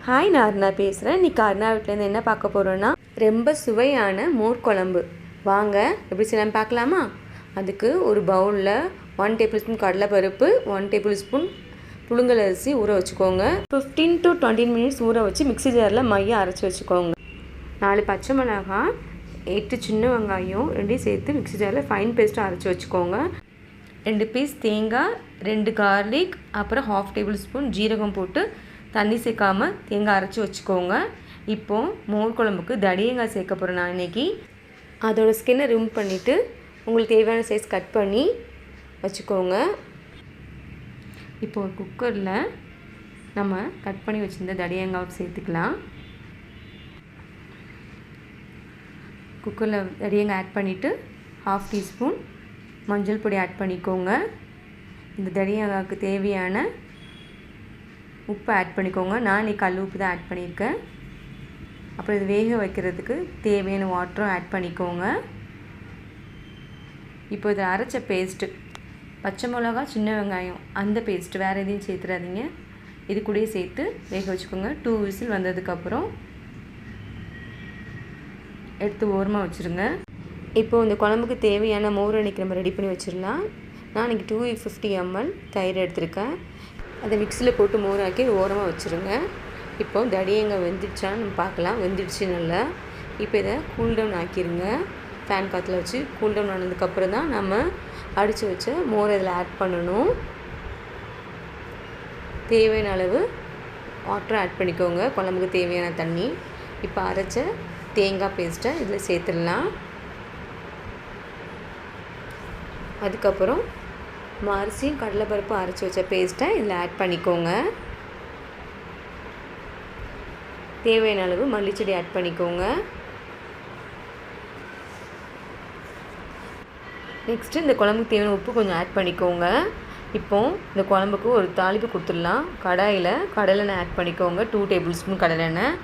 Hi, நான் அருணா பேசுகிறேன். இன்றைக்கி அருணா வீட்டிலேருந்து என்ன பார்க்க போகிறோன்னா, ரொம்ப சுவையான மோர் குழம்பு. வாங்க எப்படி செய்யலாம் பார்க்கலாமா? அதுக்கு ஒரு பவுலில் 1 டேபிள் ஸ்பூன் கடலைப்பருப்பு, 1 டேபிள் ஸ்பூன் புழுங்கல் அரிசி ஊற வச்சுக்கோங்க. 15 to 20 மினிட்ஸ் ஊற வச்சு மிக்ஸி ஜாரில் மையம் அரைச்சி வச்சுக்கோங்க. 4 பச்சை மிளகாய், 8 சின்ன வெங்காயம் ரெண்டையும் சேர்த்து மிக்ஸி ஜாரில் ஃபைன் பேஸ்ட்டாக அரைச்சி வச்சுக்கோங்க. 2 பீஸ் தேங்காய், 2 கார்லிக், அப்புறம் 1/2 டேபிள் ஸ்பூன் ஜீரகம் போட்டு தண்ணி சேர்க்காமல் தேங்காய் அரைச்சி வச்சுக்கோங்க. இப்போது மோர் குழம்புக்கு தடியங்காய் சேர்க்க போகிறேன் நான் இன்றைக்கி. அதோடய ஸ்கின்னை ரிமூவ் பண்ணிவிட்டு உங்களுக்கு தேவையான சைஸ் கட் பண்ணி வச்சுக்கோங்க. இப்போ ஒரு குக்கரில் நம்ம கட் பண்ணி வச்சுருந்த தடியங்காவை சேர்த்துக்கலாம். குக்கரில் தடியங்காய் ஆட் பண்ணிவிட்டு 1/2 டீஸ்பூன் மஞ்சள் பொடி ஆட் பண்ணிக்கோங்க. இந்த தடியங்காய்க்கு தேவையான உப்பு ஆட் பண்ணிக்கோங்க. நான் இன்றைக்கி கல் உப்பு தான் ஆட் பண்ணியிருக்கேன். அப்புறம் இது வேக வைக்கிறதுக்கு தேவையான வாட்டரும் ஆட் பண்ணிக்கோங்க. இப்போ இதை அரைச்ச பேஸ்ட்டு, பச்சை மிளகா, சின்ன வெங்காயம் அந்த பேஸ்ட்டு வேறு எதையும் சேர்த்துறாதீங்க. இது கூடயே சேர்த்து வேக வச்சுக்கோங்க. 2 விசில் வந்ததுக்கப்புறம் எடுத்து ஓரமாக வச்சுருங்க. இப்போது இந்த குழம்புக்கு தேவையான மோர் அன்றைக்கி நம்ம ரெடி பண்ணி வச்சிடலாம். நான் இன்றைக்கி 250 ml தயிர் எடுத்திருக்கேன். அதை மிக்ஸியில் போட்டு மோராக்கி ஓரமாக வச்சுருங்க. இப்போ தடியங்காய் வெந்துடுச்சான்னு நம்ம பார்க்கலாம். வெந்துடுச்சு நல்லா. இப்போ இதை கூல்டவுன் ஆக்கிடுங்க. ஃபேன் காற்றுல வச்சு கூல்டவுன் ஆனதுக்கப்புறம் தான் நம்ம அடித்து வச்ச மோரை இதில் ஆட் பண்ணணும். தேவையான அளவு வாட்டர் ஆட் பண்ணிக்கோங்க, குழம்புக்கு தேவையான தண்ணி. இப்போ அரைச்ச தேங்காய் பேஸ்ட்டை இதில் சேர்த்துடலாம். அதுக்கப்புறம் அரிசியும் கடலைப்பருப்பும் அரைச்சி வச்ச பேஸ்ட்டை இதில் ஆட் பண்ணிக்கோங்க. தேவையான அளவு மல்லிச்செடி ஆட் பண்ணிக்கோங்க. நெக்ஸ்ட்டு இந்த குழம்புக்கு தேவையான உப்பு கொஞ்சம் ஆட் பண்ணிக்கோங்க. இப்போது இந்த குழம்புக்கு ஒரு தாளிப்பு கொடுத்துடலாம். கடாயில் கடலெண்ணெய் ஆட் பண்ணிக்கோங்க. 2 டேபிள் ஸ்பூன் கடலெண்ணெய்.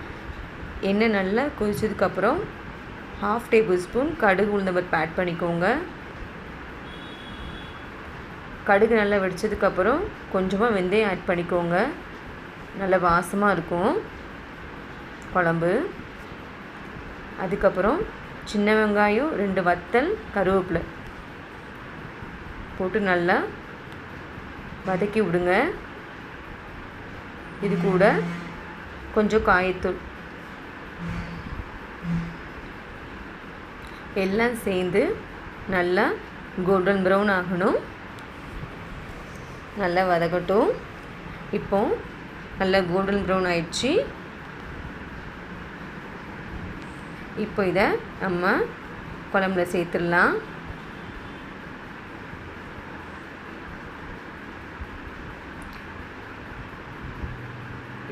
எண்ணெய் நல்லா கொதிச்சதுக்கப்புறம் 1/2 டேபிள் ஸ்பூன் கடுகு உளுந்தம்பருப்பு ஆட் பண்ணிக்கோங்க. கடுகு நல்லா வெடித்ததுக்கப்புறம் கொஞ்சமாக வெந்தயம் ஆட் பண்ணிக்கோங்க. நல்ல வாசமாக இருக்கும் குழம்பு. அதுக்கப்புறம் சின்ன வெங்காயம், 2 வத்தல், கருவேப்பிலை போட்டு நல்லா வதக்கி விடுங்க. இது கூட கொஞ்சம் காயத்தூள் எல்லாம் சேர்ந்து நல்லா கோல்டன் ப்ரௌன் ஆகணும். நல்லா வதக்கட்டும். இப்போ நல்லா கோல்டன் ப்ரௌன் ஆயிடுச்சு. இப்போ இதை நம்ம குழம்புல சேர்த்துடலாம்.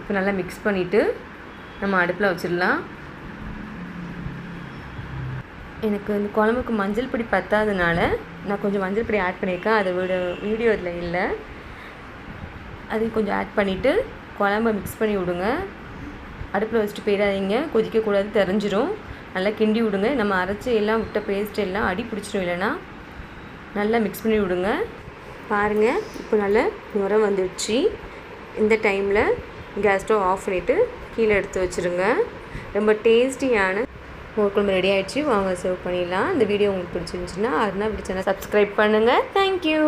இப்போ நல்லா மிக்ஸ் பண்ணிவிட்டு நம்ம அடுப்பில் வச்சிடலாம். எனக்கு இந்த குழம்புக்கு மஞ்சள் பொடி பத்தாதனால நான் கொஞ்சம் மஞ்சள் பொடி ஆட் பண்ணியிருக்கேன். அதை வீடியோ இதில் இல்லை. அது கொஞ்சம் ஆட் பண்ணிவிட்டு குழம்பை மிக்ஸ் பண்ணி விடுங்க. அடுப்பில் வச்சுட்டு போயிடாதீங்க, கொதிக்கக்கூடாது, தெரிஞ்சிடும். நல்லா கிண்டி விடுங்க. நம்ம அரைச்சி எல்லாம் விட்ட பேஸ்ட் எல்லாம் அடி பிடிச்சிடும். இல்லைன்னா நல்லா மிக்ஸ் பண்ணி விடுங்க. பாருங்கள், இப்போ நல்லா நுர வந்துடுச்சு. இந்த டைமில் கேஸ் ஸ்டவ் ஆஃப் பண்ணிவிட்டு கீழே எடுத்து வச்சுருங்க. ரொம்ப டேஸ்டியான மோர் குழம்பு ரெடி ஆகிடுச்சு. வாங்க சர்வ் பண்ணிடலாம். இந்த வீடியோ உங்களுக்கு பிடிச்சிருந்துச்சுன்னா அருணா வீட்டு சேனல் சப்ஸ்கிரைப் பண்ணுங்கள். தேங்க்யூ.